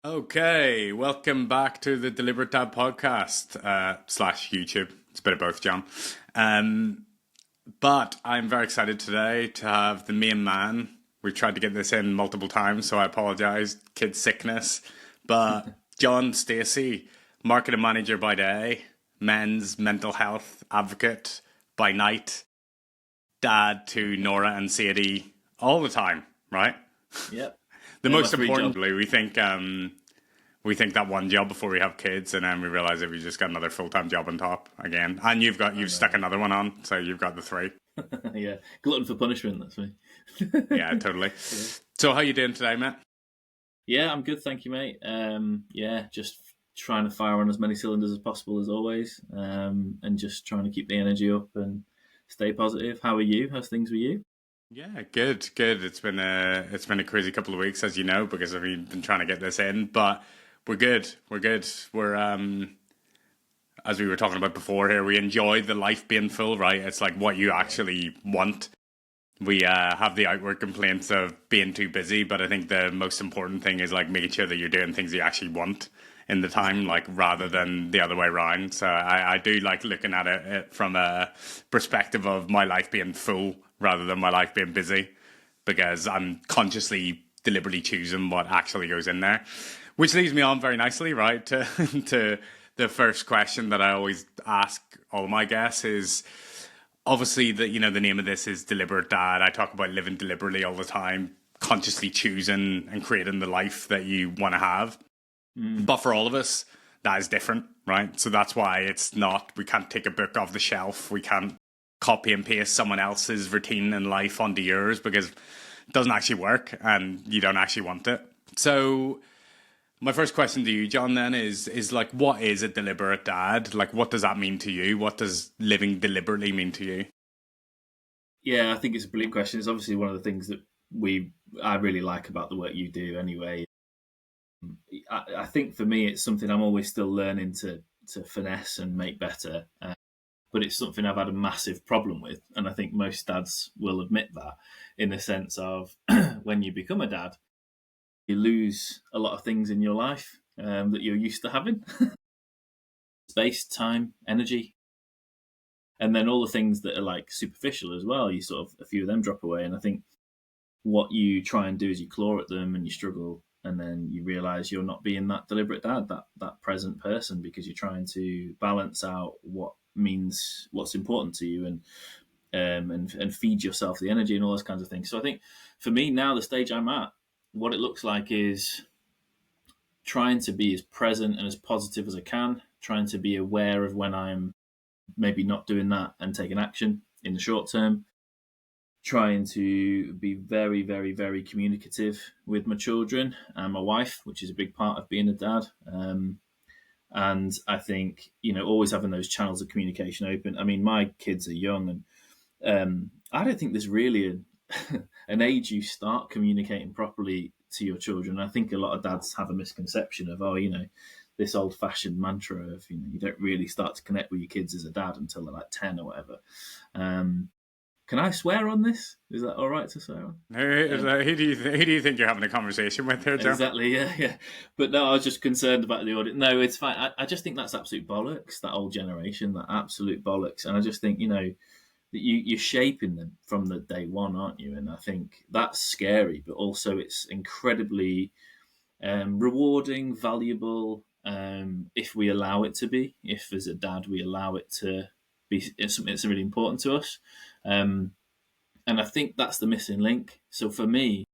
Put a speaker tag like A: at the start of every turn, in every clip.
A: Okay, welcome back to the Deliberate Dad podcast slash YouTube. It's a bit of both, John. But I'm very excited today to have the main man. We've tried to get this in multiple times, so I apologize. Kid sickness. But John Stacey, marketing manager by day, men's mental health advocate by night, dad to Nora and Sadie all the time, right?
B: Yep.
A: The
B: Yeah,
A: most
B: my three jobs.
A: importantly, we think that one job before we have kids, and then we realize that we just got another full-time job on top again. And you've stuck another one on, so you've got the three.
B: Yeah, glutton for punishment. That's me.
A: Yeah, totally. So how you doing today, Matt?
B: Yeah, I'm good, thank you, mate. Yeah, just trying to fire on as many cylinders as possible as always, and just trying to keep the energy up and stay positive. How are you? How's things with you?
A: Yeah, good. It's been a crazy couple of weeks, as you know, because we've been trying to get this in, but we're good. We're as we were talking about before here, we enjoy the life being full, right? It's like what you actually want. We have the outward complaints of being too busy, but I think the most important thing is like making sure that you're doing things you actually want in the time, like rather than the other way around. So I do like looking at it from a perspective of my life being full rather than my life being busy, because I'm consciously, deliberately choosing what actually goes in there. Which leads me on very nicely, right, to, to the first question that I always ask all my guests is, obviously, the name of this is Deliberate Dad. I talk about living deliberately all the time, consciously choosing and creating the life that you want to have. But for all of us, that is different, right? So that's why we can't take a book off the shelf. We can't copy and paste someone else's routine and life onto yours, because it doesn't actually work and you don't actually want it. So my first question to you, John, then is like, what is a deliberate dad? Like, what does that mean to you? What does living deliberately mean to you?
B: Yeah, I think it's a brilliant question. It's obviously one of the things that I really like about the work you do. Anyway, I think for me, it's something I'm always still learning to finesse and make better. But it's something I've had a massive problem with, and I think most dads will admit that, in the sense of when you become a dad, you lose a lot of things in your life that you're used to having: space, time, energy, and then all the things that are like superficial as well. You sort of, a few of them drop away, and I think what you try and do is you claw at them and you struggle, and then you realize you're not being that deliberate dad, that present person, because you're trying to balance out what's important to you, and feed yourself the energy and all those kinds of things. So I think for me now, the stage I'm at, what it looks like is trying to be as present and as positive as I can, trying to be aware of when I'm maybe not doing that and taking action in the short term, trying to be very, very, very communicative with my children and my wife, which is a big part of being a dad. And I think, always having those channels of communication open. I mean, my kids are young, and I don't think there's really an age you start communicating properly to your children. I think a lot of dads have a misconception of, this old-fashioned mantra of, you don't really start to connect with your kids as a dad until they're like 10 or whatever. Can I swear on this? Is that all right to swear on?
A: Who do you think you're having a conversation with here, John?
B: Exactly, yeah. But no, I was just concerned about the audience. No, it's fine. I just think that's absolute bollocks, that old generation, that absolute bollocks. And I just think, that you're shaping them from the day one, aren't you? And I think that's scary, but also it's incredibly rewarding, valuable, if we allow it to be. If, as a dad, we allow it to be something that's really important to us. And I think that's the missing link. So for me,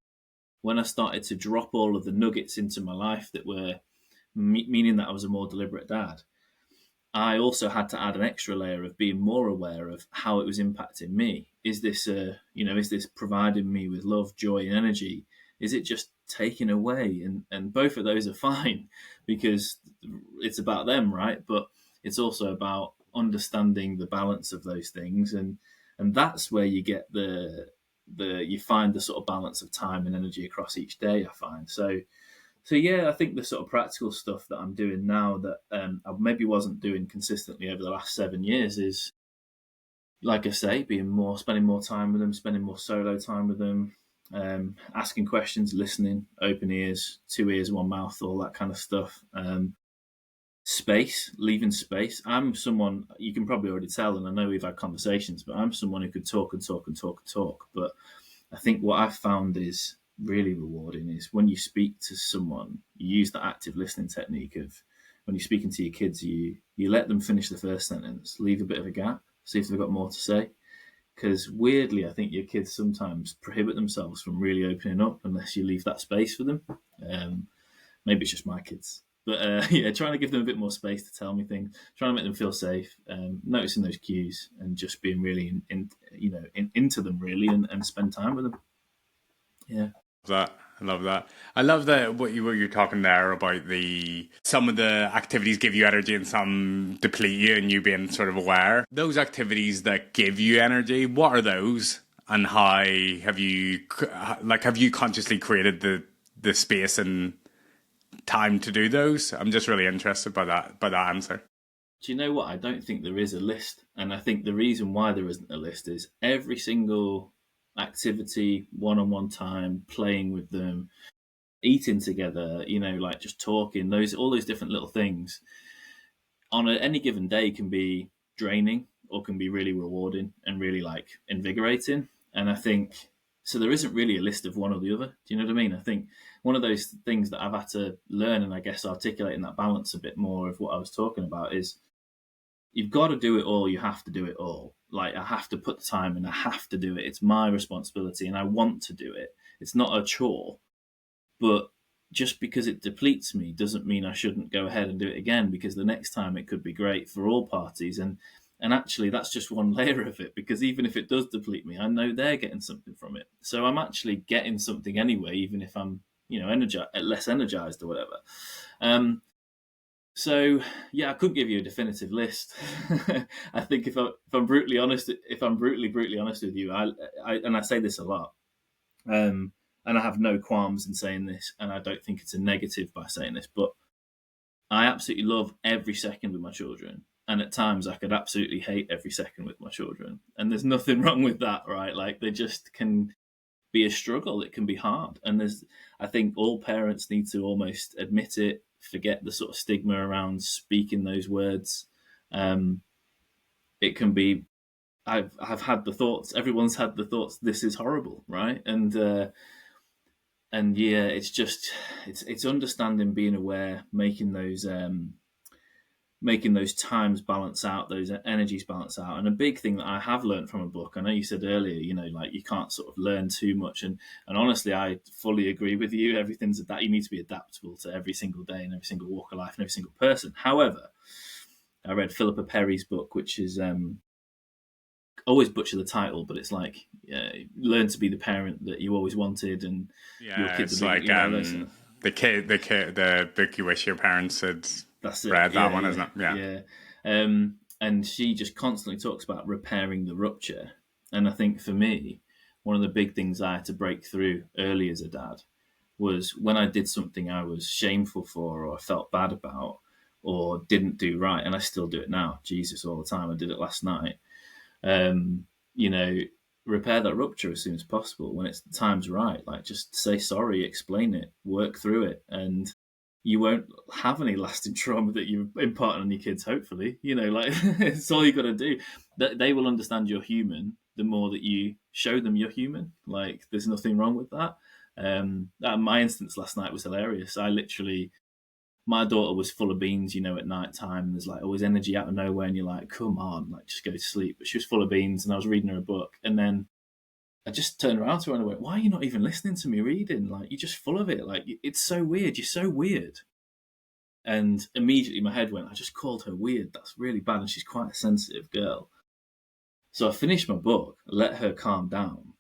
B: when I started to drop all of the nuggets into my life that were meaning that I was a more deliberate dad, I also had to add an extra layer of being more aware of how it was impacting me. Is this, is this providing me with love, joy, and energy? Is it just taken away? And both of those are fine, because it's about them, right? But it's also about understanding the balance of those things, and that's where you get you find the sort of balance of time and energy across each day, I find. So yeah, I think the sort of practical stuff that I'm doing now that I maybe wasn't doing consistently over the last 7 years is, like I say, spending more time with them, spending more solo time with them, asking questions, listening, open ears, 2 ears, 1 mouth, all that kind of stuff. Space, leaving space. I'm someone, you can probably already tell, and I know we've had conversations, but I'm someone who could talk and talk and talk and talk. But I think what I've found is really rewarding is when you speak to someone, you use the active listening technique of when you're speaking to your kids, you let them finish the first sentence, leave a bit of a gap, see if they've got more to say. Because weirdly, I think your kids sometimes prohibit themselves from really opening up unless you leave that space for them. Maybe it's just my kids. But yeah, trying to give them a bit more space to tell me things, trying to make them feel safe, noticing those cues, and just being really into them really, and spend time with them. Yeah.
A: That I love that. I love that what you were talking there about the some of the activities give you energy and some deplete you, and you being sort of aware. Those activities that give you energy, what are those, and how have you consciously created the space and time to do those? I'm just really interested by that answer.
B: Do you know what? I don't think there is a list. And I think the reason why there isn't a list is every single activity, one-on-one time, playing with them, eating together, like just talking, all those different little things on any given day can be draining or can be really rewarding and really like invigorating. And I think so there isn't really a list of one or the other. Do you know what I mean? I think one of those things that I've had to learn and I guess articulating that balance a bit more of what I was talking about is you've got to do it all. You have to do it all. Like I have to put the time in. I have to do it. It's my responsibility and I want to do it. It's not a chore. But just because it depletes me doesn't mean I shouldn't go ahead and do it again, because the next time it could be great for all parties. And actually, that's just one layer of it, because even if it does deplete me, I know they're getting something from it. So I'm actually getting something anyway, even if I'm, less energized or whatever. So yeah, I couldn't give you a definitive list. I think if I'm brutally honest, if I'm brutally honest with you, I and I say this a lot, and I have no qualms in saying this, and I don't think it's a negative by saying this, but I absolutely love every second with my children. And at times I could absolutely hate every second with my children. And there's nothing wrong with that, right? Like they just can be a struggle. It can be hard. And I think all parents need to almost admit it, forget the sort of stigma around speaking those words. It can be, I've had the thoughts, everyone's had the thoughts, this is horrible, right? And yeah, it's just, it's understanding, being aware, making those times balance out, those energies balance out. And a big thing that I have learned from a book, I know you said earlier, like you can't sort of learn too much. And honestly, I fully agree with you. Everything's that you need to be adaptable to every single day and every single walk of life and every single person. However, I read Philippa Perry's book, which is, always butcher the title, but it's like, learn to be the parent that you always wanted. And
A: your kids it's like, the book you wish your parents had
B: That's it.
A: read. That one, isn't it?
B: Yeah. And she just constantly talks about repairing the rupture. And I think for me, one of the big things I had to break through early as a dad was when I did something I was shameful for or felt bad about or didn't do right. And I still do it now. Jesus, all the time. I did it last night. Repair that rupture as soon as possible when the time's right. Like just say sorry, explain it, work through it. And you won't have any lasting trauma that you impart on your kids, hopefully. It's all you got to do. They will understand you're human the more that you show them you're human. Like, there's nothing wrong with that. My instance last night was hilarious. My daughter was full of beans, at night time. And there's like always energy out of nowhere. And you're like, come on, like just go to sleep. But she was full of beans and I was reading her a book. And then I just turned around to her and I went, why are you not even listening to me reading? Like, you're just full of it. Like, it's so weird. You're so weird. And immediately my head went, I just called her weird. That's really bad. And she's quite a sensitive girl. So I finished my book, let her calm down.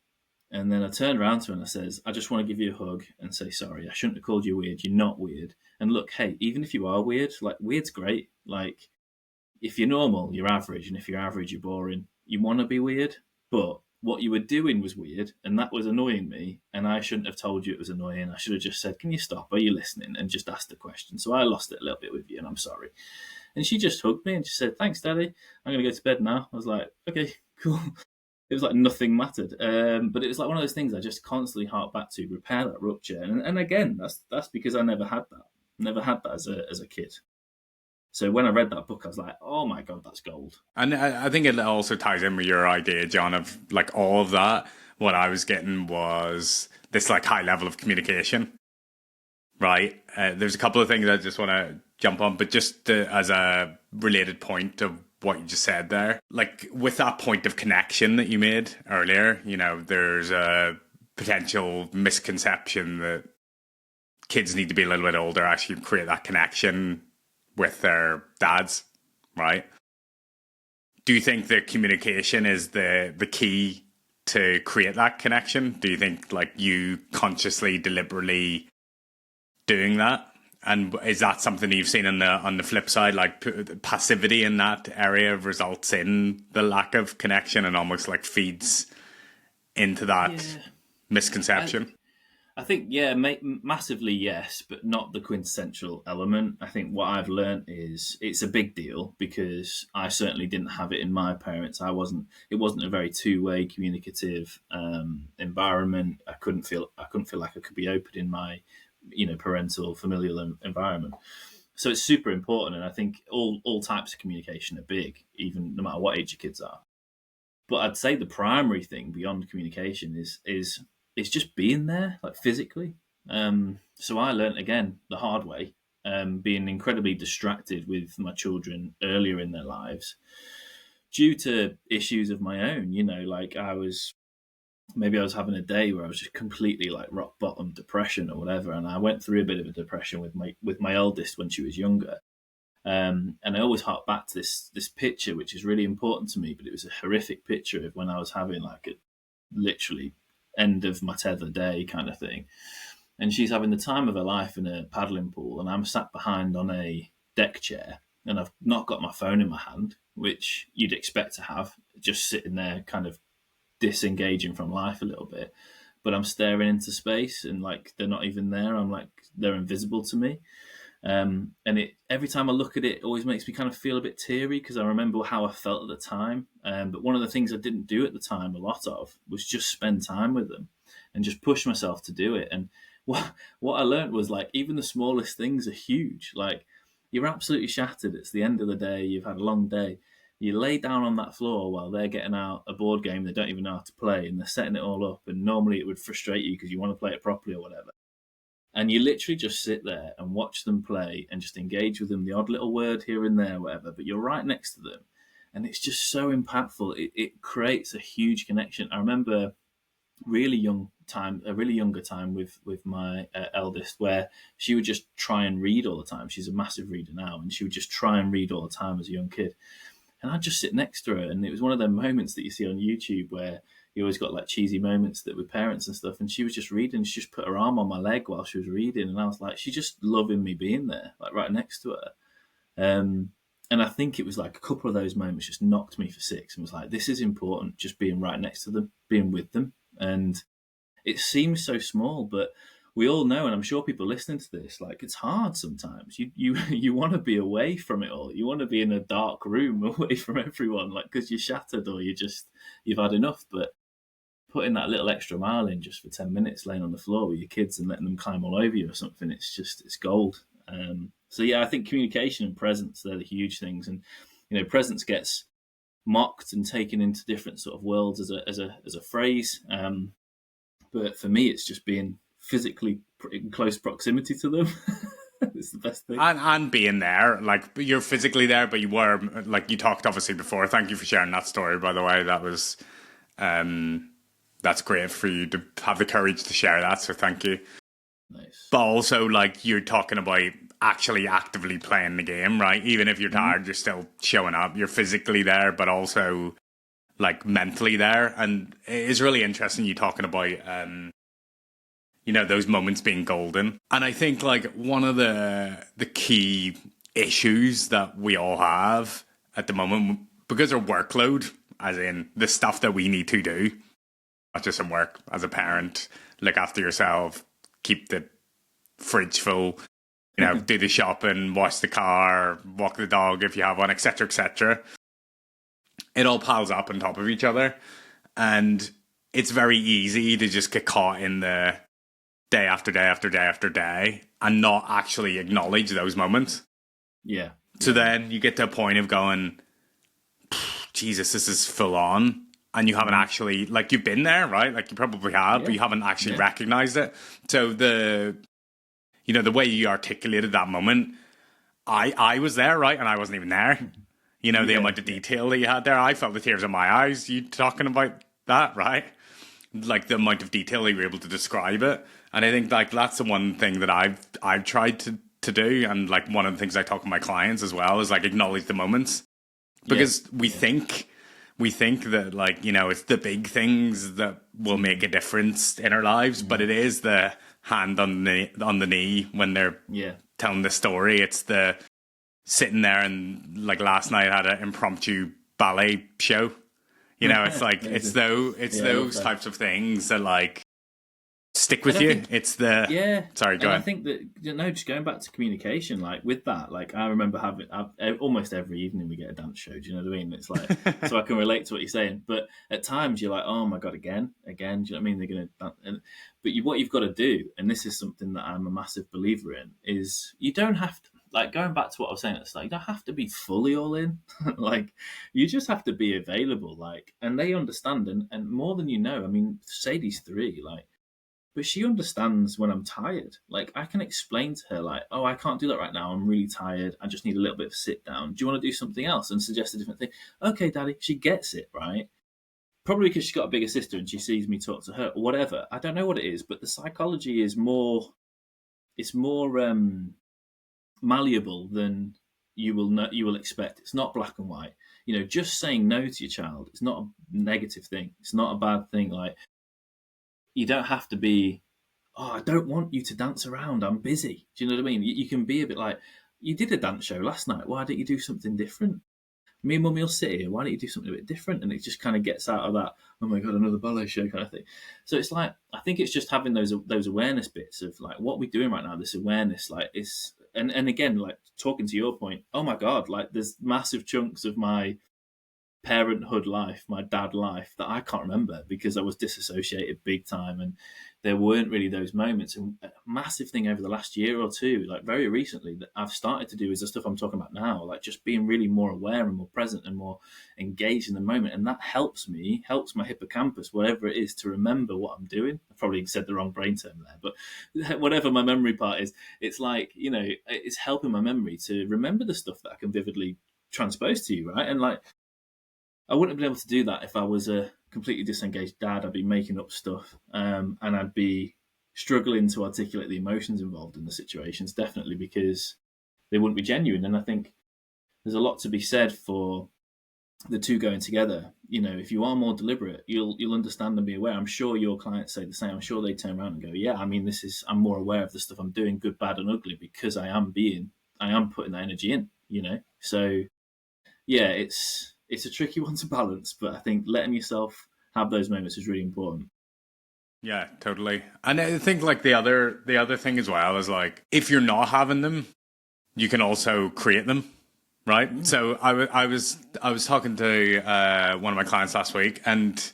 B: And then I turned around to her and I says, I just want to give you a hug and say sorry. I shouldn't have called you weird. You're not weird. And look, hey, even if you are weird, like weird's great. Like if you're normal, you're average. And if you're average, you're boring. You want to be weird. But what you were doing was weird. And that was annoying me. And I shouldn't have told you it was annoying. I should have just said, can you stop? Are you listening? And just asked the question. So I lost it a little bit with you and I'm sorry. And she just hugged me and she said, thanks, Daddy. I'm going to go to bed now. I was like, okay, cool. it was like nothing mattered. But it was like one of those things I just constantly hark back to, repair that rupture. And again, that's because I never had that as a kid. So when I read that book, I was like, oh my God, that's gold.
A: And I think it also ties in with your idea, John, of like all of that. What I was getting was this like high level of communication, right? There's a couple of things I just want to jump on, but just as a related point of what you just said there, like with that point of connection that you made earlier, you know, there's a potential misconception that kids need to be a little bit older actually to create that connection with their dads, right? Do you think that communication is the key to create that connection? Do you think like you consciously, deliberately doing that? And is that something you've seen on the flip side, like passivity in that area results in the lack of connection and almost like feeds into that
B: Yeah.
A: misconception?
B: I think, yeah, massively yes, but not the quintessential element. I think what I've learned is it's a big deal because I certainly didn't have it in my parents. It wasn't a very two-way communicative environment. I couldn't feel like I could be open in my, parental familial environment. So it's super important, and I think all types of communication are big, even no matter what age your kids are. But I'd say the primary thing beyond communication is just being there, like physically. So I learnt again the hard way, being incredibly distracted with my children earlier in their lives due to issues of my own. Like I was having a day where I was just completely like rock bottom depression or whatever, and I went through a bit of a depression with my eldest when she was younger. And I always hark back to this picture, which is really important to me. But it was a horrific picture of when I was having like a literally end of my tether day kind of thing. And she's having the time of her life in a paddling pool, and I'm sat behind on a deck chair, and I've not got my phone in my hand, which you'd expect to have, just sitting there, kind of disengaging from life a little bit. But I'm staring into space, and like they're not even there. I'm like they're invisible to me. And every time I look at it, it always makes me kind of feel a bit teary because I remember how I felt at the time. But one of the things I didn't do at the time a lot of was just spend time with them and just push myself to do it. And what I learned was like even the smallest things are huge. Like you're absolutely shattered. It's the end of the day. You've had a long day. You lay down on that floor while they're getting out a board game they don't even know how to play, and they're setting it all up. And normally it would frustrate you because you want to play it properly or whatever. And you literally just sit there and watch them play and just engage with them, the odd little word here and there, whatever, but you're right next to them. And it's just so impactful. It creates a huge connection. I remember a really younger time with my eldest, where she would just try and read all the time. She's a massive reader now, and she would just try and read all the time as a young kid. And I'd just sit next to her, and it was one of them moments that you see on YouTube where you always got like cheesy moments that with parents and stuff. And she was just reading. She just put her arm on my leg while she was reading, and I was like, she's just loving me being there, like right next to her. And I think it was like a couple of those moments just knocked me for six, and was like, this is important. Just being right next to them, being with them, and it seems so small, but we all know, and I'm sure people listening to this, like it's hard sometimes. You want to be away from it all. You want to be in a dark room away from everyone, like because you're shattered or you've had enough. But putting that little extra mile in just for 10 minutes, laying on the floor with your kids and letting them climb all over you or something, it's gold. So yeah, I think communication and presence, they're the huge things. And presence gets mocked and taken into different sort of worlds as a phrase. But for me, it's just being physically in close proximity to them. It's the best thing.
A: And being there, like you're physically there, but you were, like you talked obviously before. Thank you for sharing that story, by the way. That was, that's great for you to have the courage to share that. So thank you.
B: Nice.
A: But also, like you're talking about actually actively playing the game, right? Even if you're tired, you're still showing up. You're physically there, but also like mentally there. And it is really interesting you talking about those moments being golden. And I think like one of the key issues that we all have at the moment, because our workload, as in the stuff that we need to do, not just in work, as a parent, look after yourself, keep the fridge full, do the shopping, wash the car, walk the dog if you have one, etc., etc. It all piles up on top of each other. And it's very easy to just get caught in the day after day after day after day and not actually acknowledge those moments.
B: Yeah.
A: So then you get to a point of going, Jesus, this is full on. And you haven't actually, like, you've been there, right? Like, you probably have, but you haven't actually recognized it. So the way you articulated that moment, I was there, right? And I wasn't even there. The amount of detail that you had there, I felt the tears in my eyes. You talking about that, right? Like the amount of detail you were able to describe it. And I think like that's the one thing that I've tried to do. And like one of the things I talk to my clients as well is like acknowledge the moments. Because we think that like, it's the big things that will make a difference in our lives, but it is the hand on the knee when they're telling the story. It's the sitting there and like last night I had an impromptu ballet show. It's like it's those types of things that like stick with you. It's the Sorry, go on.
B: I think that just going back to communication, like with that, like I remember having almost every evening we get a dance show. Do you know what I mean? It's like so I can relate to what you're saying. But at times you're like, oh my god, again. Do you know what I mean? They're gonna. But what you've got to do, and this is something that I'm a massive believer in, is you don't have to. Like going back to what I was saying at the start, you don't have to be fully all in. Like you just have to be available. Like, and they understand, and more than you know. I mean, Sadie's 3, like. But she understands when I'm tired. Like, I can explain to her, like, oh, I can't do that right now. I'm really tired. I just need a little bit of sit down. Do you want to do something else? And suggest a different thing. Okay, Daddy. She gets it, right? Probably because she's got a bigger sister and she sees me talk to her or whatever. I don't know what it is, but the psychology is more, it's more malleable than you will expect. It's not black and white. Just saying no to your child, it's not a negative thing. It's not a bad thing. Like, you don't have to be, oh, I don't want you to dance around. I'm busy. Do you know what I mean? You can be a bit like, you did a dance show last night. Why don't you do something different? Me and Mummy will sit here. Why don't you do something a bit different? And it just kind of gets out of that, oh my God, another ballet show kind of thing. So it's like, I think it's just having those awareness bits of like what we're doing right now, this awareness, like it's, and again, like talking to your point, oh my God, like there's massive chunks of my parenthood life, my dad life that I can't remember because I was disassociated big time, and there weren't really those moments. And a massive thing over the last year or two, like very recently, that I've started to do is the stuff I'm talking about now, like just being really more aware and more present and more engaged in the moment, and that helps my hippocampus, whatever it is, to remember what I'm doing. I probably said the wrong brain term there, but whatever my memory part is, it's like it's helping my memory to remember the stuff that I can vividly transpose to you, right? And like, I wouldn't have been able to do that if I was a completely disengaged dad. I'd be making up stuff, and I'd be struggling to articulate the emotions involved in the situations, definitely because they wouldn't be genuine. And I think there's a lot to be said for the two going together. If you are more deliberate, you'll understand and be aware. I'm sure your clients say the same. I'm sure they turn around and go, yeah, I mean, I'm more aware of the stuff I'm doing, good, bad, and ugly, because I am putting that energy in, So yeah, it's a tricky one to balance, but I think letting yourself have those moments is really important.
A: Yeah, totally. And I think like the other thing as well is like if you're not having them, you can also create them, right? So I was talking to one of my clients last week, and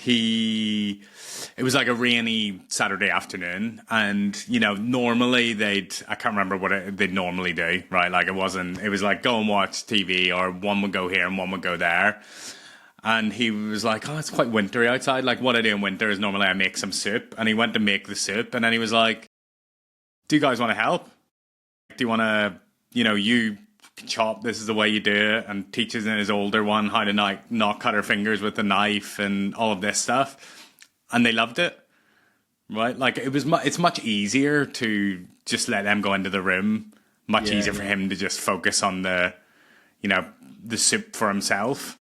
A: it was like a rainy Saturday afternoon, and normally I can't remember what they'd normally do, right? Like it was like go and watch TV, or one would go here and one would go there. And he was like, oh, it's quite wintry outside. Like what I do in winter is normally I make some soup. And he went to make the soup, and then he was like, do you guys want to help? Do you want to, you chop, this is the way you do it, and teaches in his older one how to not cut her fingers with a knife and all of this stuff. And they loved it, right? Like it's much easier to just let them go into the room. Much easier for him to just focus on the soup for himself.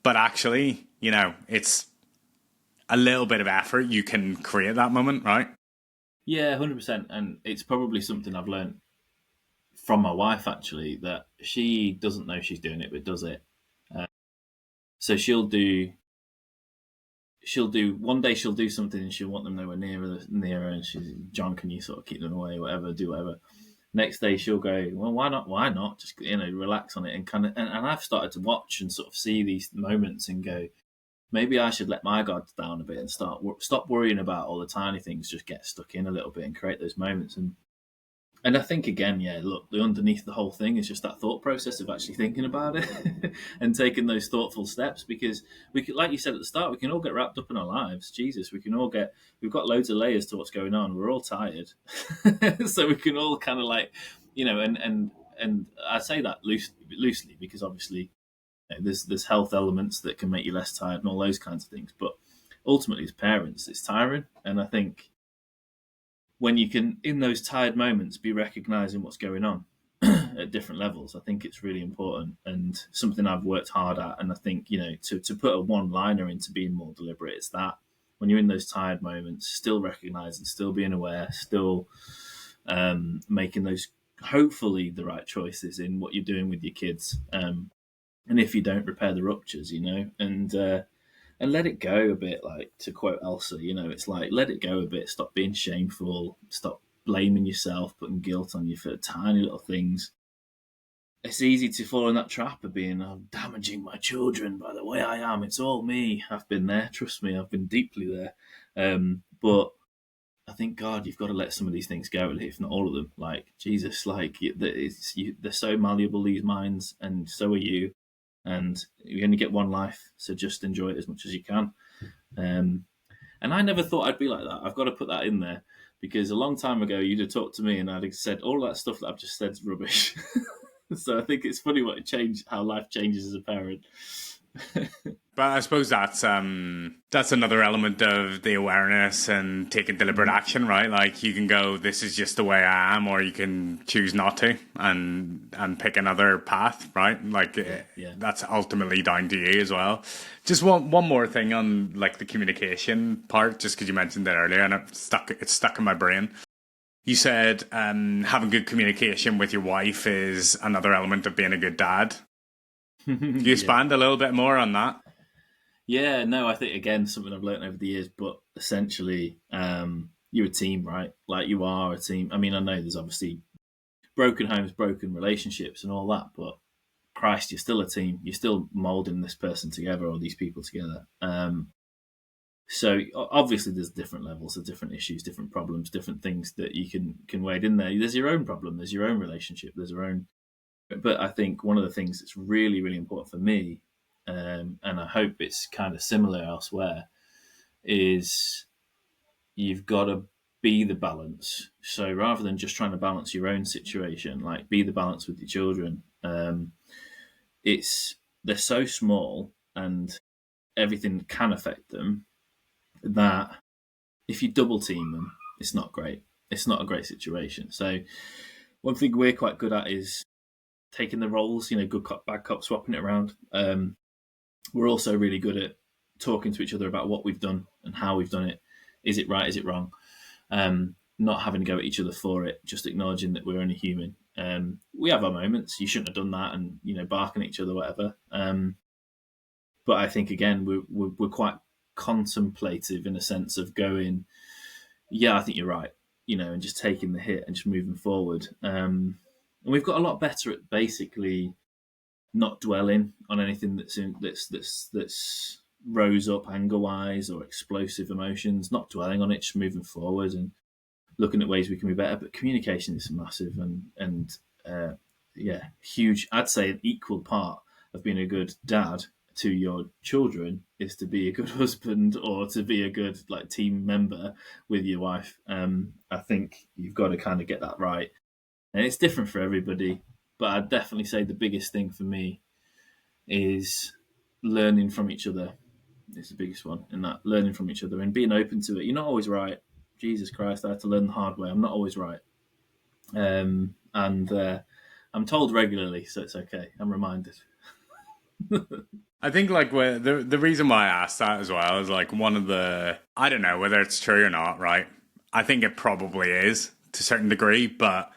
A: But actually, it's a little bit of effort. You can create that moment, right?
B: Yeah, 100%. And it's probably something I've learned from my wife, actually, that she doesn't know she's doing it, but does it. So she'll do one day she'll do something and she'll want them nowhere near her, and she's, John, can you sort of keep them away, whatever, do whatever. Next day she'll go, well, why not just relax on it, and kind of, and I've started to watch and sort of see these moments and go, maybe I should let my guards down a bit and stop worrying about all the tiny things. Just get stuck in a little bit and create those moments. And I think again, yeah, look, the underneath the whole thing is just that thought process of actually thinking about it and taking those thoughtful steps. Because we could, like you said at the start, we can all get wrapped up in our lives. Jesus, we've got loads of layers to what's going on. We're all tired, so we can all kind of like, and I say that loosely because obviously there's health elements that can make you less tired and all those kinds of things. But ultimately, as parents, it's tiring, and I think when you can, in those tired moments, be recognizing what's going on at different levels, I think it's really important and something I've worked hard at. And I think, to put a one liner into being more deliberate, it's that when you're in those tired moments, still recognizing, still being aware, still making those, hopefully, the right choices in what you're doing with your kids. And if you don't, repair the ruptures, and let it go a bit. Like, to quote Elsa, it's like, let it go a bit. Stop being shameful. Stop blaming yourself, putting guilt on you for tiny little things. It's easy to fall in that trap of being, I'm damaging my children by the way I am. It's all me. I've been there. Trust me, I've been deeply there. But I think, God, you've got to let some of these things go, if not all of them. Like, Jesus, like, they're so malleable, these minds, and so are you. And you only get one life, so just enjoy it as much as you can. And I never thought I'd be like that. I've got to put that in there, because a long time ago you'd have talked to me and I'd have said all that stuff that I've just said is rubbish. So I think it's funny how life changes as a parent.
A: But I suppose that's another element of the awareness and taking deliberate action, right? Like, you can go, this is just the way I am, or you can choose not to and pick another path, right? Like, that's ultimately down to you as well. Just one more thing on like the communication part, just because you mentioned it earlier and it's stuck in my brain. You said having good communication with your wife is another element of being a good dad. Can you expand a little bit more on that?
B: Yeah, no, I think, again, something I've learned over the years, but essentially, you're a team, right? Like, you are a team. I mean, I know there's obviously broken homes, broken relationships and all that, but Christ, you're still a team. You're still molding this person together, or these people together. So obviously there's different levels of different issues, different problems, different things that you can wade in there. There's your own problem, there's your own relationship, there's your own. But I think one of the things that's really, really important for me, and I hope it's kind of similar elsewhere, is you've got to be the balance. So rather than just trying to balance your own situation, like, be the balance with your children. They're so small and everything can affect them, that if you double team them, it's not great. It's not a great situation. So one thing we're quite good at is taking the roles, good cop, bad cop, swapping it around. We're also really good at talking to each other about what we've done and how we've done it. Is it right? Is it wrong? Not having to go at each other for it, just acknowledging that we're only human. We have our moments. You shouldn't have done that, and barking at each other, whatever. But I think, again, we're quite contemplative in a sense of going, yeah, I think you're right, and just taking the hit and just moving forward. And we've got a lot better at basically not dwelling on anything that's rose up anger wise or explosive emotions. Not dwelling on it, just moving forward and looking at ways we can be better. But communication is massive and huge. I'd say an equal part of being a good dad to your children is to be a good husband or to be a good team member with your wife. I think you've got to kind of get that right, and it's different for everybody. But I'd definitely say the biggest thing for me is learning from each other. It's the biggest one, in that learning from each other and being open to it. You're not always right. Jesus Christ, I had to learn the hard way. I'm not always right, and I'm told regularly, so it's okay. I'm reminded.
A: I think the reason why I asked that as well is one of the, I don't know whether it's true or not, right? I think it probably is to a certain degree, but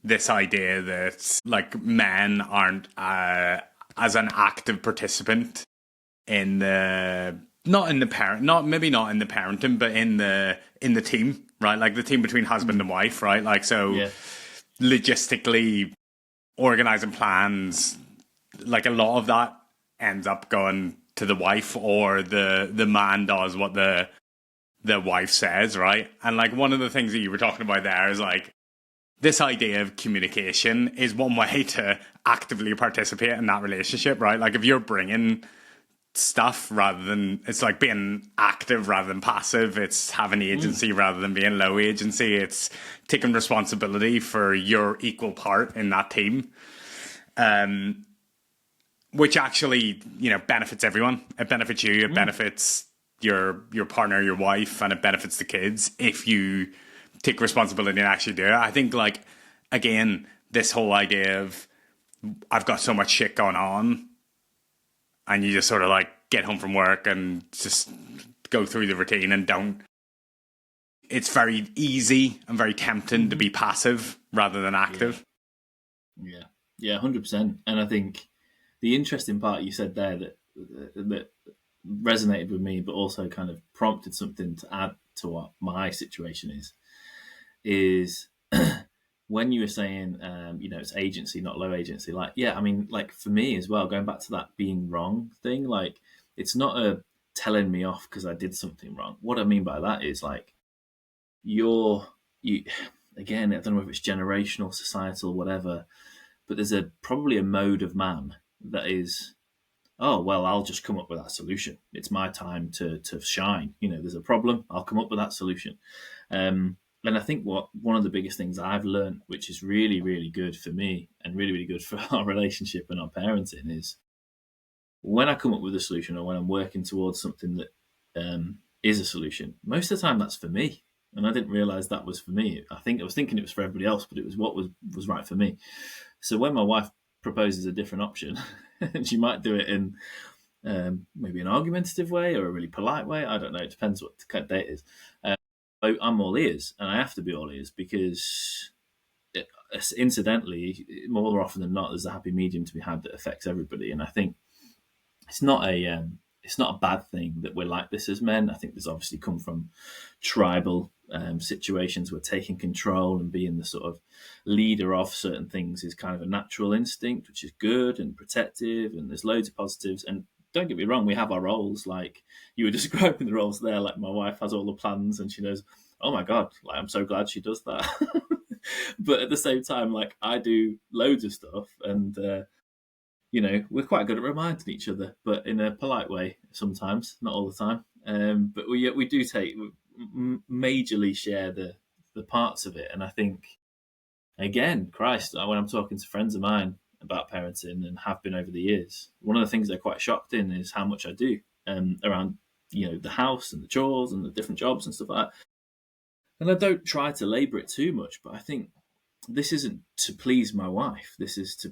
A: this idea that men aren't as an active participant in the not in the parenting, but in the team, right? Like the team between husband and wife, right? Logistically organizing plans, a lot of that ends up going to the wife, or the man does what the wife says, right? And like one of the things that you were talking about there is like this idea of communication is one way to actively participate in that relationship, right? Like if you're bringing stuff rather than, it's like being active rather than passive, it's having agency rather than being low agency, it's taking responsibility for your equal part in that team, which actually, you know, benefits everyone. It benefits you, it benefits your partner, your wife, and it benefits the kids if you take responsibility and actually do it. I think, like, again, this whole idea of I've got so much shit going on, and you just sort of like get home from work and just go through the routine and don't. It's very easy and very tempting to be passive rather than active.
B: Yeah, 100%. And I think the interesting part you said there that resonated with me, but also kind of prompted something to add to what my situation is when you were saying, you know, it's agency, not low agency. Like, yeah, I mean, like for me as well, going back to that being wrong thing, like it's not a telling me off because I did something wrong. What I mean by that is like you again, I don't know if it's generational, societal, whatever, but there's probably a mode of man that is, oh, well, I'll just come up with that solution. It's my time to shine. You know, there's a problem, I'll come up with that solution. And I think one of the biggest things I've learned, which is really, really good for me and really, really good for our relationship and our parenting, is when I come up with a solution or when I'm working towards something that is a solution, most of the time that's for me. And I didn't realize that was for me. I was thinking it was for everybody else, but it was what was right for me. So when my wife proposes a different option, and she might do it in maybe an argumentative way or a really polite way, I don't know, it depends what kind of day it is. I'm all ears, and I have to be all ears because, incidentally, more often than not, there's a happy medium to be had that affects everybody. And I think it's not a bad thing that we're like this as men. I think there's obviously come from tribal situations where taking control and being the sort of leader of certain things is kind of a natural instinct, which is good and protective, and there's loads of positives. And don't get me wrong, we have our roles, like you were describing the roles there, like my wife has all the plans and she knows, oh my God, like I'm so glad she does that. But at the same time, like I do loads of stuff and, you know, we're quite good at reminding each other, but in a polite way sometimes, not all the time. But we do majorly share the parts of it. And I think, again, Christ, when I'm talking to friends of mine about parenting and have been over the years, one of the things they're quite shocked in is how much I do around, you know, the house and the chores and the different jobs and stuff like that. And I don't try to labour it too much, but I think this isn't to please my wife. This is to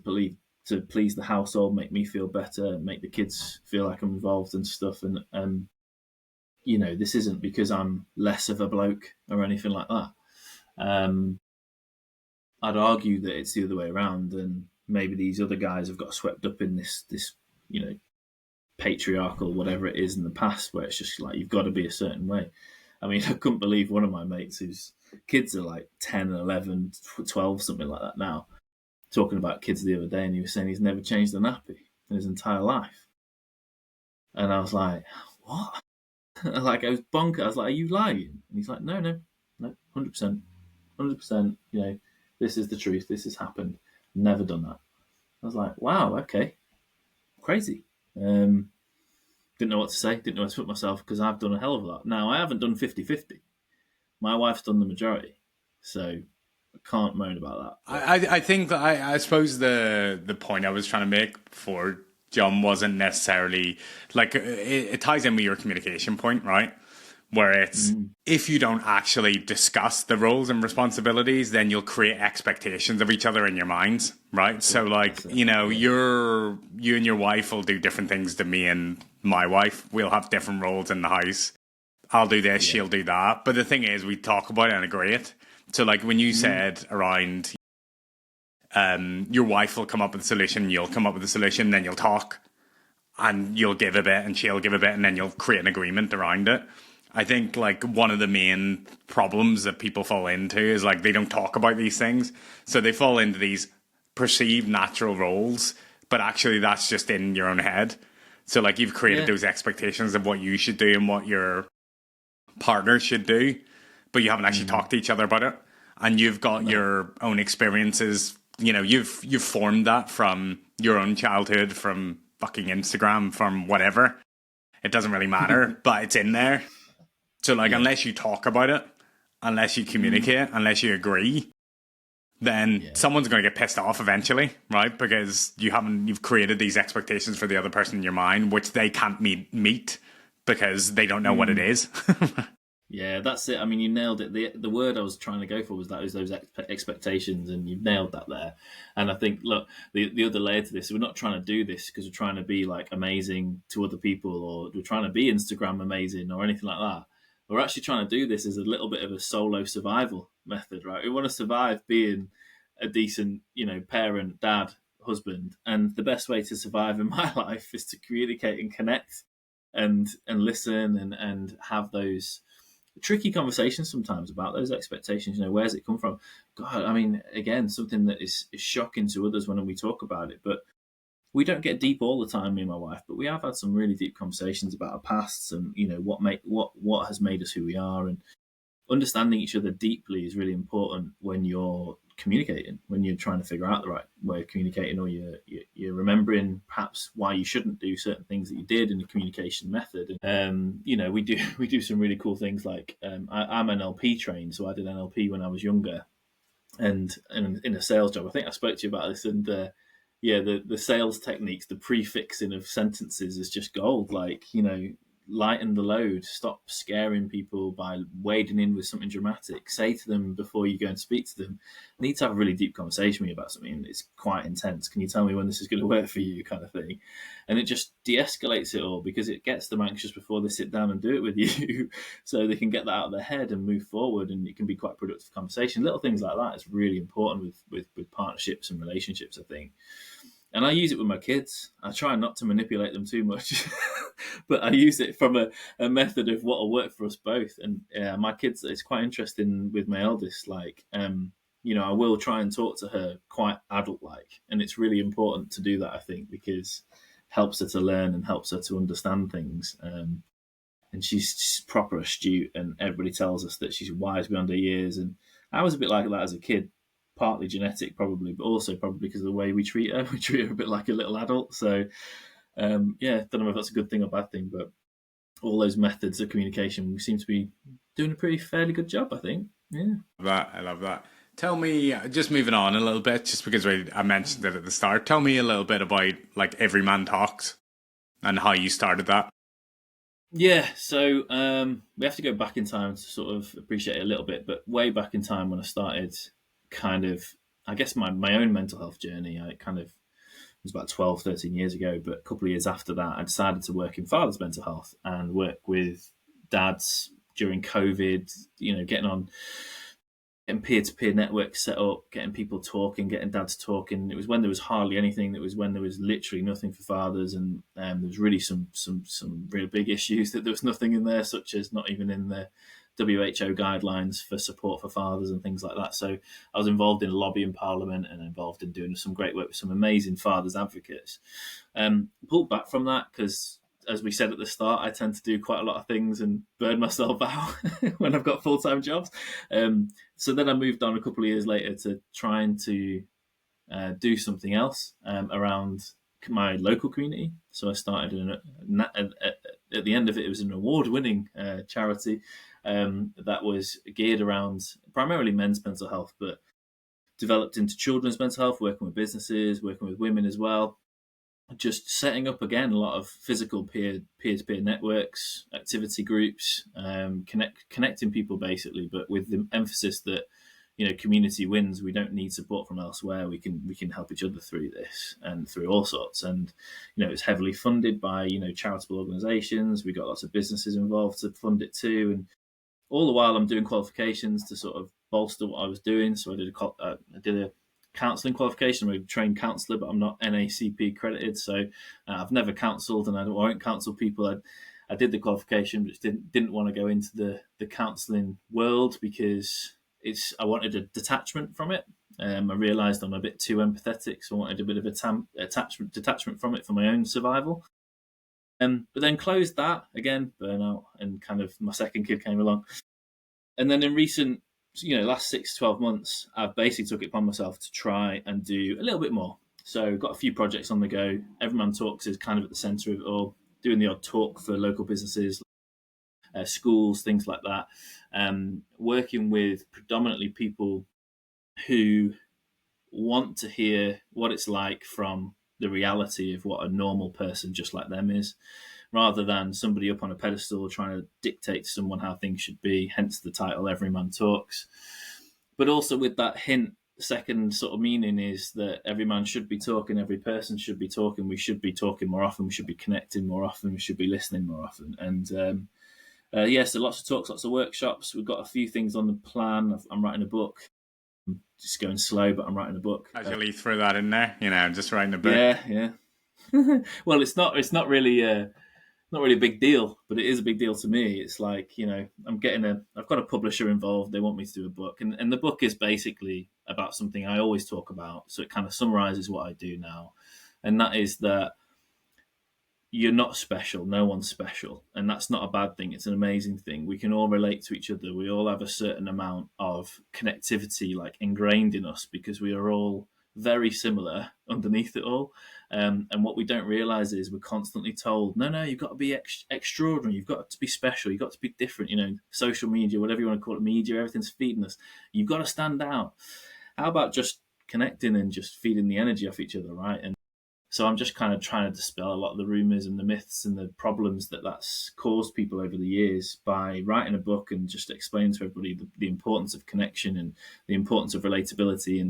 B: please the household, make me feel better, make the kids feel like I'm involved and stuff. And you know, this isn't because I'm less of a bloke or anything like that. I'd argue that it's the other way around, and maybe these other guys have got swept up in this, you know, patriarchal whatever it is in the past, where it's just like you've got to be a certain way. I mean, I couldn't believe one of my mates whose kids are like 10, 11, 12, something like that now, talking about kids the other day, and he was saying he's never changed a nappy in his entire life. And I was like, what? Like, I was bonkers. I was like, are you lying? And he's like, no, 100%. 100%, you know, this is the truth. This has happened. Never done that. I was like, wow, okay. Crazy. Didn't know what to say. Didn't know where to put myself because I've done a hell of a lot. Now, I haven't done 50-50. My wife's done the majority. So I can't moan about
A: that. I think, I suppose the point I was trying to make before, John, wasn't necessarily, like, it ties in with your communication point, right? Where it's, if you don't actually discuss the roles and responsibilities, then you'll create expectations of each other in your minds, right? So, like, you know, you and your wife will do different things than me and my wife. We'll have different roles in the house. I'll do this, she'll do that. But the thing is, we talk about it and agree it. So, like, when you said around, your wife will come up with a solution, you'll come up with a solution, then you'll talk, and you'll give a bit, and she'll give a bit, and then you'll create an agreement around it. I think, like, one of the main problems that people fall into is, like, they don't talk about these things. So they fall into these perceived natural roles, but actually that's just in your own head. So like you've created
B: Yeah.
A: those expectations of what you should do and what your partner should do, but you haven't actually
B: Mm.
A: talked to each other about it. And you've got
B: No.
A: your own experiences. You know, you've formed that from your own childhood, from fucking Instagram, from whatever. It doesn't really matter, but it's in there. So like,
B: Yeah.
A: unless you talk about it, unless you
B: Mm.
A: communicate, unless you agree, then
B: Yeah.
A: someone's going to get pissed off eventually, right? Because you've created these expectations for the other person in your mind, which they can't meet because they don't know what it
B: Mm.
A: is.
B: Yeah, that's it. I mean, you nailed it. The word I was trying to go for was those expectations, and you've nailed that there. And I think, look, the other layer to this, we're not trying to do this because we're trying to be like amazing to other people, or we're trying to be Instagram amazing or anything like that. We're actually trying to do this as a little bit of a solo survival method, right? We want to survive being a decent, parent, dad, husband, and the best way to survive in my life is to communicate and connect and listen and have those tricky conversations sometimes about those expectations. Where's it come from? God, I mean, again, something that is shocking to others when we talk about it, but we don't get deep all the time, me and my wife, but we have had some really deep conversations about our pasts and what has made us who we are, and understanding each other deeply is really important when you're communicating, when you're trying to figure out the right way of communicating, or you're remembering perhaps why you shouldn't do certain things that you did in the communication method. And we do some really cool things like I'm NLP trained, so I did NLP when I was younger, and in a sales job. I think I spoke to you about this, and yeah, the sales techniques, the prefixing of sentences is just gold. Like, lighten the load, stop scaring people by wading in with something dramatic. Say to them before you go and speak to them, I need to have a really deep conversation with you about something that's quite intense. Can you tell me when this is going to work for you, kind of thing? And it just de-escalates it all, because it gets them anxious before they sit down and do it with you, so they can get that out of their head and move forward, and it can be quite productive conversation. Little things like that is really important with partnerships and relationships, I think. And I use it with my kids. I try not to manipulate them too much, but I use it from a method of what will work for us both. And my kids, it's quite interesting with my eldest. Like, I will try and talk to her quite adult-like, and it's really important to do that, I think, because it helps her to learn and helps her to understand things. And she's proper astute, and everybody tells us that she's wise beyond her years. And I was a bit like that as a kid, partly genetic probably, but also probably because of the way we treat her. We treat her a bit like a little adult. So yeah, don't know if that's a good thing or bad thing, but all those methods of communication, we seem to be doing a pretty fairly good job, I think. Yeah.
A: I love that. Tell me, just moving on a little bit, just because I mentioned it at the start. Tell me a little bit about like Every Man Talks and how you started that.
B: Yeah, so we have to go back in time to sort of appreciate it a little bit, but way back in time when I started kind of, I guess, my own mental health journey, I kind of was about 12, 13 years ago, but a couple of years after that, I decided to work in fathers' mental health and work with dads during COVID, getting peer-to-peer networks set up, getting people talking, getting dads talking. It was when there was hardly anything. It was when there was literally nothing for fathers, and there was really some real big issues that there was nothing in there, such as not even in the WHO guidelines for support for fathers and things like that. So I was involved in lobbying Parliament and involved in doing some great work with some amazing fathers advocates. Pulled back from that because, as we said at the start, I tend to do quite a lot of things and burn myself out when I've got full-time jobs. So then I moved on a couple of years later to trying to do something else around my local community. So I started at the end of it, it was an award-winning charity that was geared around primarily men's mental health, but developed into children's mental health, working with businesses, working with women as well. Just setting up again a lot of physical peer-to-peer networks, activity groups, connecting people basically, but with the emphasis that community wins. We don't need support from elsewhere. We can help each other through this and through all sorts. And it's heavily funded by charitable organisations. We got lots of businesses involved to fund it too. And all the while, I'm doing qualifications to sort of bolster what I was doing. So I did a counselling qualification. I'm a trained counsellor, but I'm not NACP accredited. So I've never counselled, and I won't counsel people. I did the qualification, but didn't want to go into the counselling world because I wanted a detachment from it. I realised I'm a bit too empathetic, so I wanted a bit of detachment from it for my own survival. But then closed that again, burnout, and kind of my second kid came along. And then in recent, last 6 to 12 months, I've basically took it upon myself to try and do a little bit more. So got a few projects on the go. Everyman Talks is kind of at the centre of it all, doing the odd talk for local businesses, schools, things like that. Working with predominantly people who want to hear what it's like from the reality of what a normal person just like them is, rather than somebody up on a pedestal trying to dictate to someone how things should be, hence the title Everyman Talks. But also with that hint, second sort of meaning is that every man should be talking, every person should be talking, we should be talking more often, we should be connecting more often, we should be listening more often. And so lots of talks, lots of workshops. We've got a few things on the plan. I'm writing a book. Just going slow, but I'm writing a book.
A: Casually throw that in there, just writing a book.
B: Yeah. Well, it's not really not really a big deal, but it is a big deal to me. It's like, I've got a publisher involved. They want me to do a book, and the book is basically about something I always talk about. So it kind of summarizes what I do now, and that is that you're not special. No one's special. And that's not a bad thing. It's an amazing thing. We can all relate to each other. We all have a certain amount of connectivity, like ingrained in us, because we are all very similar underneath it all. And what we don't realize is we're constantly told, no, you've got to be extraordinary. You've got to be special. You've got to be different. Social media, whatever you want to call it, media, everything's feeding us. You've got to stand out. How about just connecting and just feeding the energy off each other, right? And so I'm just kind of trying to dispel a lot of the rumors and the myths and the problems that's caused people over the years by writing a book and just explaining to everybody the importance of connection and the importance of relatability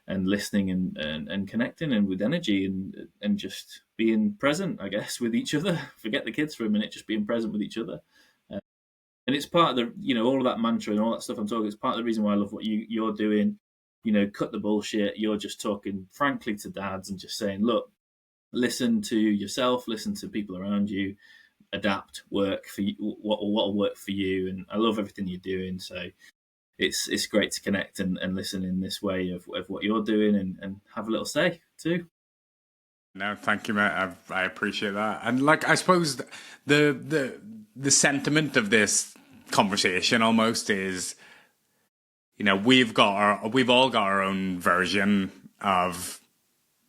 B: and listening and connecting and with energy and just being present, I guess, with each other. Forget the kids for a minute, just being present with each other. And it's part of all of that mantra and all that stuff I'm talking. It's part of the reason why I love what you're doing. Cut the bullshit. You're just talking frankly to dads and just saying, look, listen to yourself, listen to people around you, adapt, work for you, what will work for you. And I love everything you're doing. So it's great to connect and listen in this way of what you're doing and have a little say too.
A: No, thank you, mate. I appreciate that. And I suppose the sentiment of this conversation almost is, we've all got our own version of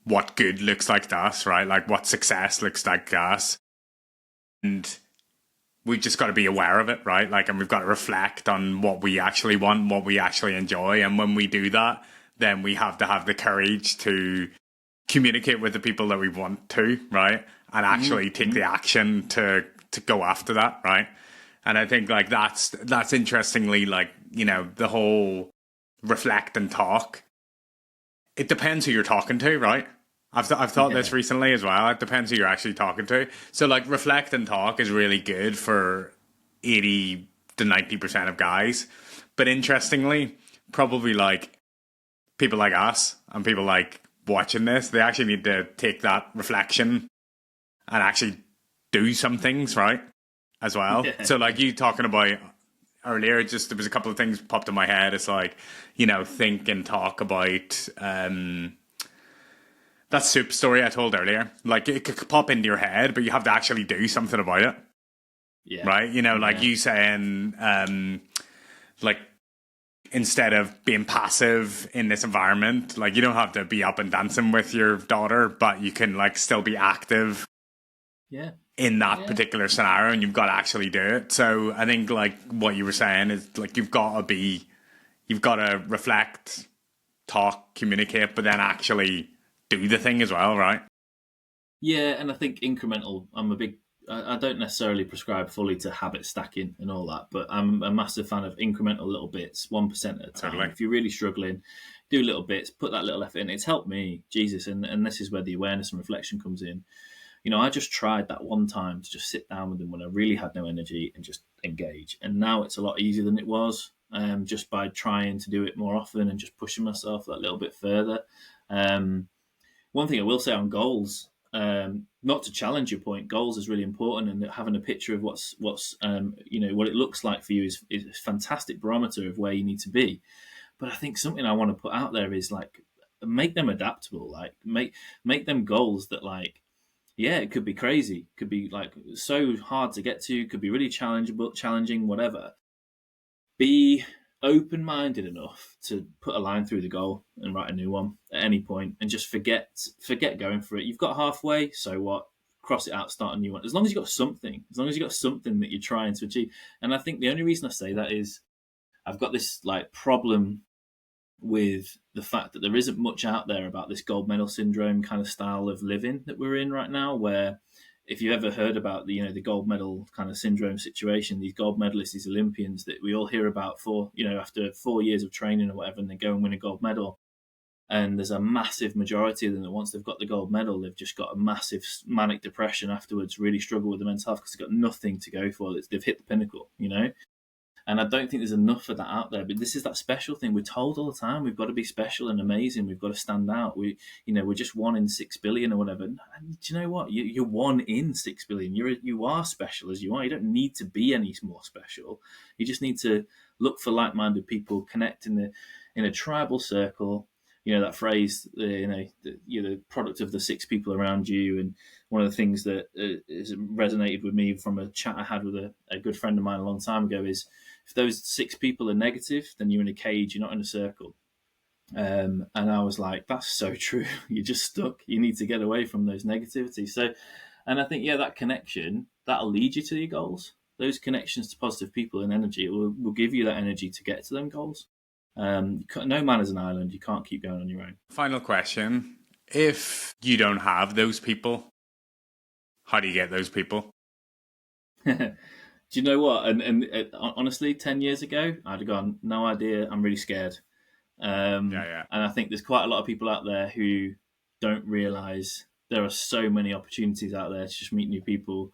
A: what good looks like to us, right? Like what success looks like to us. And we've just got to be aware of it, right? And we've got to reflect on what we actually want, what we actually enjoy. And when we do that, then we have to have the courage to communicate with the people that we want to, right? And actually take the action to go after that, right? And I think that's interestingly, the whole reflect and talk. It depends who you're talking to, right? I've thought this recently as well. It depends who you're actually talking to. So reflect and talk is really good for 80 to 90% of guys. But interestingly, probably people like us and people watching this, they actually need to take that reflection and actually do some things, right? As well. Yeah. So you talking about earlier, there was a couple of things popped in my head. It's think and talk about that soup story I told earlier. It could pop into your head, but you have to actually do something about it.
B: Yeah.
A: Right? You saying, instead of being passive in this environment, you don't have to be up and dancing with your daughter, but you can still be active.
B: Yeah.
A: In that particular scenario, and you've got to actually do it. So I think what you were saying is you've got to reflect, talk, communicate, but then actually do the thing as well, right?
B: Yeah, and I think incremental. I don't necessarily prescribe fully to habit stacking and all that, but I'm a massive fan of incremental little bits, 1% at a time. Totally. If you're really struggling, do little bits, put that little effort in. It's helped me, Jesus, and this is where the awareness and reflection comes in. I just tried that one time to just sit down with them when I really had no energy and just engage. And now it's a lot easier than it was, just by trying to do it more often and just pushing myself that little bit further. One thing I will say on goals, not to challenge your point, goals is really important, and having a picture of what's what it looks like for you is a fantastic barometer of where you need to be. But I think something I want to put out there is make them adaptable, make them goals that Yeah, it could be crazy. Could be like so hard to get to. Could be really challenging, whatever. Be open minded enough to put a line through the goal and write a new one at any point, and just forget going for it. You've got halfway, so what? Cross it out, start a new one. As long as you've got something, as long as you've got something that you're trying to achieve. And I think the only reason I say that is I've got this like problem with the fact that there isn't much out there about this gold medal syndrome kind of style of living that we're in right now, where if you ever heard about the the gold medal kind of syndrome situation, these gold medalists, these Olympians that we all hear about for after 4 years of training or whatever, and they go and win a gold medal, and there's a massive majority of them that once they've got the gold medal, they've just got a massive manic depression afterwards, really struggle with the mental health because they've got nothing to go for. They've hit the pinnacle. And I don't think there's enough of that out there. But this is that special thing. We're told all the time we've got to be special and amazing. We've got to stand out. We're just 1 in 6 billion or whatever. And do you know what? You're 1 in 6 billion. You are special as you are. You don't need to be any more special. You just need to look for like-minded people, connect in a tribal circle. That phrase, the product of the six people around you. And one of the things that has resonated with me from a chat I had with a good friend of mine a long time ago is, if those six people are negative, then you're in a cage, you're not in a circle. And I was like, that's so true. You're just stuck. You need to get away from those negativities. So, and I think, that connection, that'll lead you to your goals. Those connections to positive people and energy will give you that energy to get to them goals. No man is an island. You can't keep going on your own.
A: Final question. If you don't have those people, how do you get those people?
B: Do you know what? And honestly, 10 years ago, I'd have gone, no idea. I'm really scared.
A: Yeah.
B: And I think there's quite a lot of people out there who don't realize there are so many opportunities out there to just meet new people.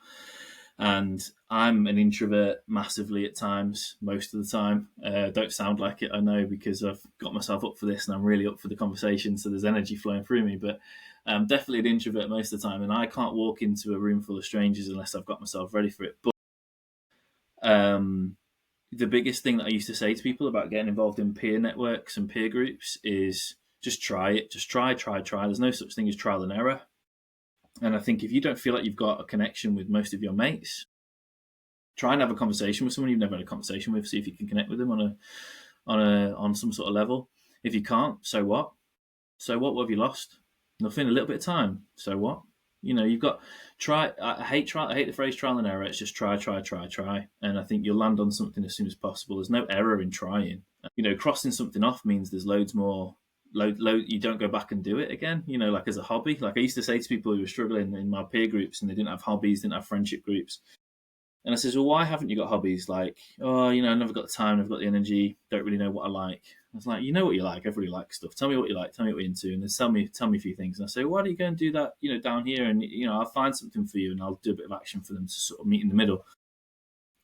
B: And I'm an introvert massively at times, most of the time. Don't sound like it, I know, because I've got myself up for this and I'm really up for the conversation. So there's energy flowing through me. But I'm definitely an introvert most of the time. And I can't walk into a room full of strangers unless I've got myself ready for it. But the biggest thing that I used to say to people about getting involved in peer networks and peer groups is just try it. Just try. There's no such thing as trial and error. And I think if you don't feel like you've got a connection with most of your mates, try and have a conversation with someone you've never had a conversation with. See if you can connect with them on some sort of level. If you can't, so what? So what? What have you lost? Nothing. A little bit of time. So what? You've got try. I hate the phrase trial and error. It's just try. And I think you'll land on something as soon as possible. There's no error in trying. Crossing something off means there's loads more. You don't go back and do it again. Like as a hobby. Like I used to say to people who were struggling in my peer groups and they didn't have hobbies, didn't have friendship groups. And I says, well, why haven't you got hobbies? Like, I never got the time, never got the energy, don't really know what I like. I was like, you know what you like, everybody likes stuff. Tell me what you like, tell me what you're into, and then tell me a few things. And I say, why don't you go and do that, down here, and I'll find something for you and I'll do a bit of action for them to sort of meet in the middle.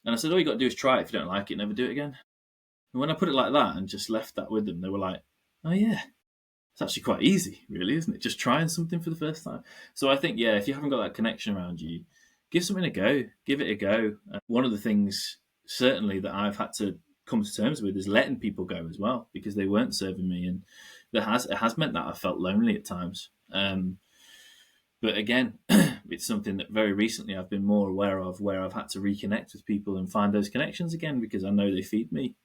B: And I said, all you got to do is try it. If you don't like it, never do it again. And when I put it like that and just left that with them, they were like, oh yeah, it's actually quite easy, really, isn't it? Just trying something for the first time. So I think, if you haven't got that connection around you, give something a go. Give it a go. One of the things, certainly, that I've had to come to terms with is letting people go as well, because they weren't serving me, and it has meant that I felt lonely at times. But again, it's something that very recently I've been more aware of, where I've had to reconnect with people and find those connections again, because I know they feed me.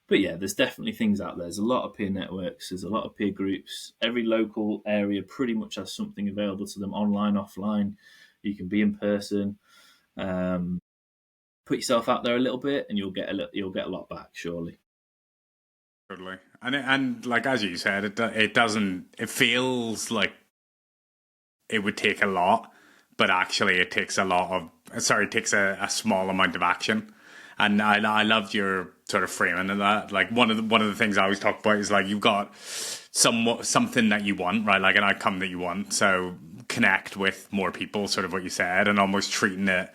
B: But there's definitely things out there. There's a lot of peer networks. There's a lot of peer groups. Every local area pretty much has something available to them, online, offline. You can be in person. Put yourself out there a little bit, and you'll get a lot back, surely.
A: Totally. And like as you said, it doesn't. It feels like it would take a lot, but actually, it takes It takes a small amount of action. And I loved your sort of framing of that. Like one of the things I always talk about is like you've got something that you want, right? Like an outcome that you want. So connect with more people, sort of what you said, and almost treating it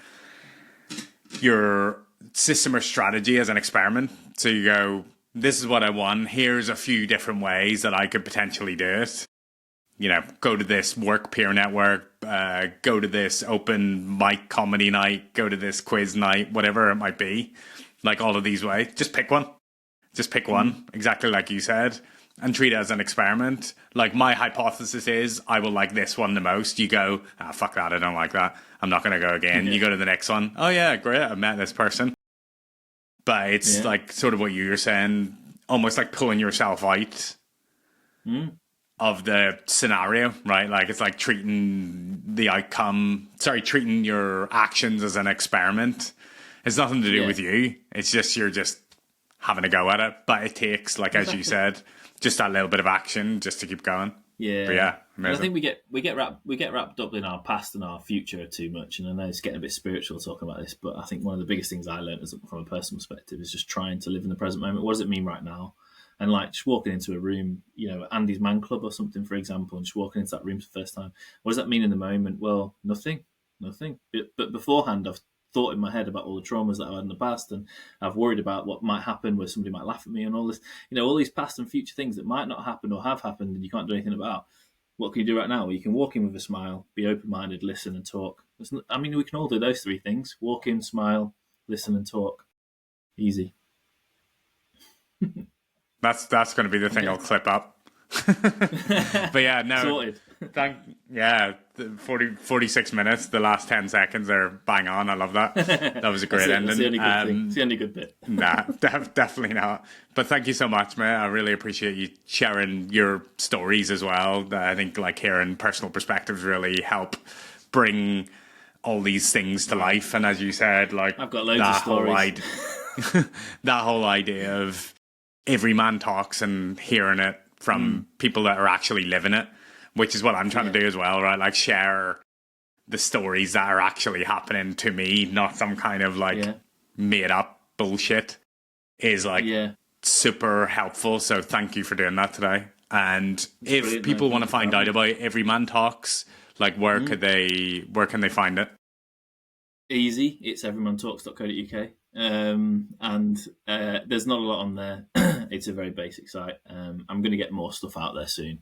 A: your system or strategy as an experiment. So you go, this is what I want. Here's a few different ways that I could potentially do it. Go to this work peer network, go to this open mic comedy night, go to this quiz night, whatever it might be. Like all of these ways, just pick one. Exactly like you said. and treat it as an experiment. Like, my hypothesis is I will like this one the most. You go, fuck that, I don't like that. I'm not going to go again. You go to the next one. Oh yeah, great, I met this person. But it's like sort of what you were saying, almost like pulling yourself out of the scenario, right? Like, it's like treating treating your actions as an experiment. It's nothing to do with you. It's just, you're just having a go at it. But it takes, like, as you said, just that little bit of action just to keep going.
B: Yeah.
A: But yeah, amazing.
B: I think we get wrapped up in our past and our future too much. And I know it's getting a bit spiritual talking about this, but I think one of the biggest things I learned from a personal perspective is just trying to live in the present moment. What does it mean right now? And like, just walking into a room, Andy's Man Club or something, for example, and just walking into that room for the first time. What does that mean in the moment? Well, nothing. But beforehand, I've thought in my head about all the traumas that I've had in the past, and I've worried about what might happen, where somebody might laugh at me, and all this, all these past and future things that might not happen or have happened, and you can't do anything about. What can you do right now? Well, you can walk in with a smile, be open-minded, listen and talk. We can all do those three things: walk in, smile, listen and talk. Easy.
A: That's going to be the thing I'll clip up. But yeah, no.
B: Sorted.
A: 46 minutes. The last 10 seconds are bang on. I love that. That was a great ending.
B: That's the only good thing. It's the only good bit.
A: Nah, definitely not. But thank you so much, mate. I really appreciate you sharing your stories as well. I think like hearing personal perspectives really help bring all these things to life. And as you said, like,
B: I've got loads of stories.
A: That whole idea of every man talks and hearing it from people that are actually living it, which is what I'm trying to do as well, right? Like, share the stories that are actually happening to me, not some kind of like made up bullshit, is like super helpful. So thank you for doing that today. And if people want to find out about Every Man Talks, like, where can they find it?
B: Easy. It's everymantalks.co.uk. And there's not a lot on there. It's a very basic site. I'm going to get more stuff out there soon.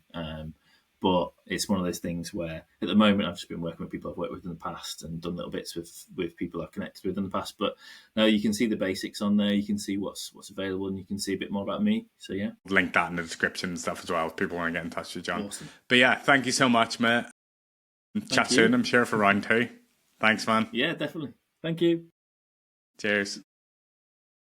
B: But it's one of those things where at the moment I've just been working with people I've worked with in the past and done little bits with people I've connected with in the past. But now you can see the basics on there. You can see what's available, and you can see a bit more about me. So yeah,
A: link that in the description and stuff as well if people want to get in touch with John.
B: Awesome.
A: But yeah, thank you so much, mate. Chat soon, I'm sure, for round 2. Thanks, man.
B: Yeah, definitely. Thank you.
A: Cheers.